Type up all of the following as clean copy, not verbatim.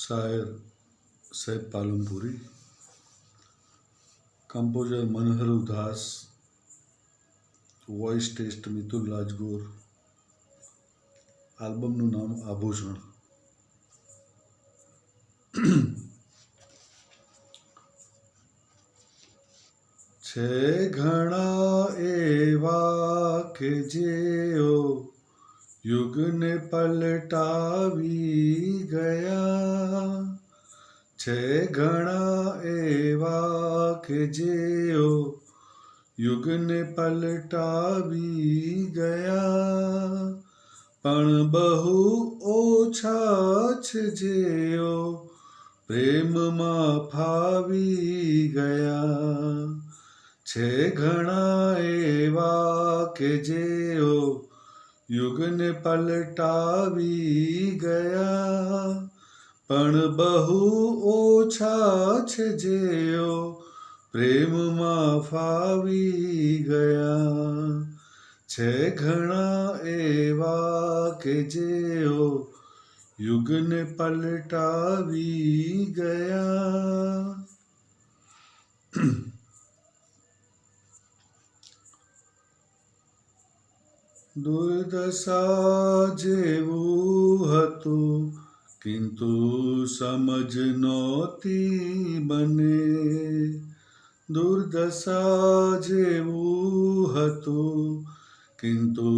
શાયર સાહેબ પાલનપુરી, કમ્પોઝર મનહર ઉદાસ, voice test Mitul Rajgor, આલ્બમનું નામ આભૂષણ. છે ઘણા એવા કે જેઓ યુગને પલટાવી ગયા, છે ઘણા એવા કે જેઓ યુગને પલટાવી ગયા, પણ બહુ ઓછા છે જેઓ પ્રેમમાં ફાવી ગયા, છે ઘણા એવા કે જેઓ યુગને પલટાવી ગયા, પણ બહુ ઓછા છે જેઓ પ્રેમમાં ફાવી ગયા, છે ઘણા એવા કે જેઓ યુગને પલટાવી ગયા. દુર્દશા જેવું હતું કિંતુ સમજ નહોતી બને, દુર્દશા જેવું હતું કિંતુ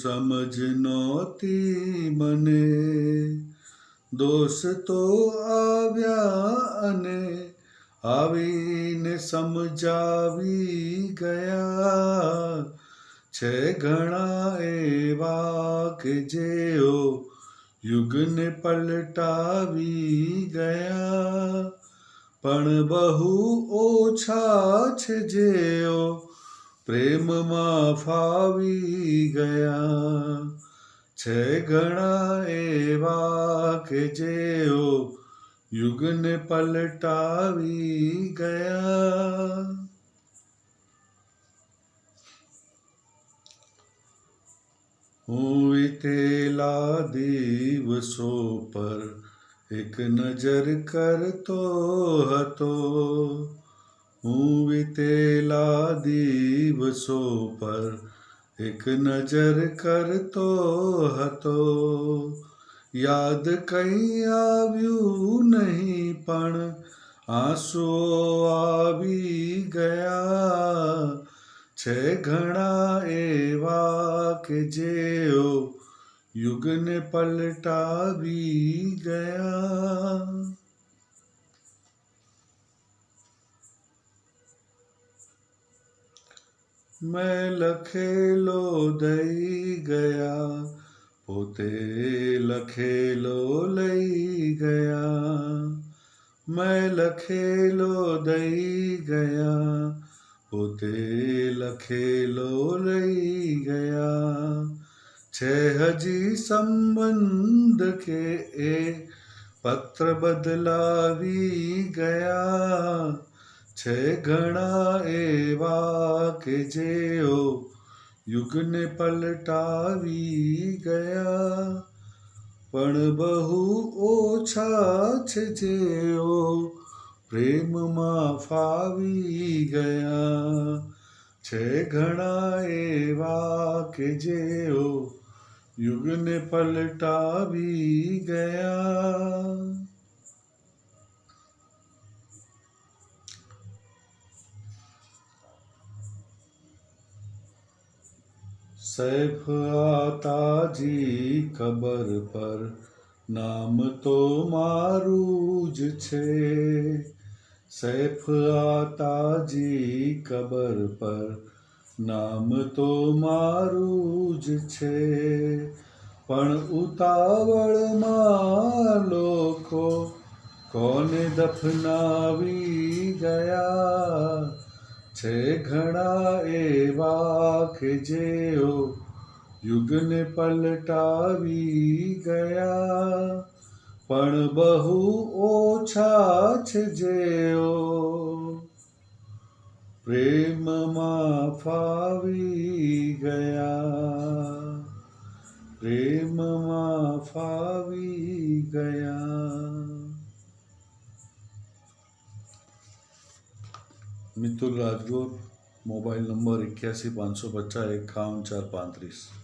સમજ નહોતી મને, દોસ્તો આવ્યા અને આવીને સમજાવી ગયા, છે ઘણા એવા કે જેઓ યુગને પલટાવી ગયા, પણ બહુ ઓછા છે જેઓ પ્રેમમાં ફાવી ગયા, છે ઘણા એવા કે જેઓ યુગને પલટાવી ગયા. હું વીતેલા દિવસો પર એક નજર કરતો હતો, હું વીતેલા દિવસો પર એક નજર કરતો હતો, યાદ કંઈ આવ્યું નહીં પણ આંસુઓ આવી ગયા, છે ઘણા એવા કે જેઓ યુગને પલટાવી ગયા. મેં લખેલો દઈ ગયા, પોતે લખેલો લઈ ગયા, મેં લખેલો દઈ ગયા, પોતે લખેલો લઈ ગયા, છે હજી સંબંધ કે એ પત્ર બદલાવી ગયા, છે ઘણા એવા કે જેઓ યુગને પલટાવી ગયા, પણ બહુ ઓછા છે જેઓ પ્રેમમાં ફાવી ગયા, છે ઘણા એવા કે જેઓ યુગને પલટાવી ગયા. સૈફ આતાજી કબર પર નામ તો મારું જ છે, સૈફ આતાજી કબર પર નામ તો મારું જ છે, પણ ઉતાવળમાં લોકો કોને દફનાવી ગયા, છે ઘણા એવા કે જેઓ યુગને પલટાવી ગયા, પણ બહુ ઓછા છે જેઓ પ્રેમમાં ફાવી ગયા, પ્રેમમાં ફાવી ગયા. Mitul Rajgor, mobile number 81 550 51 435.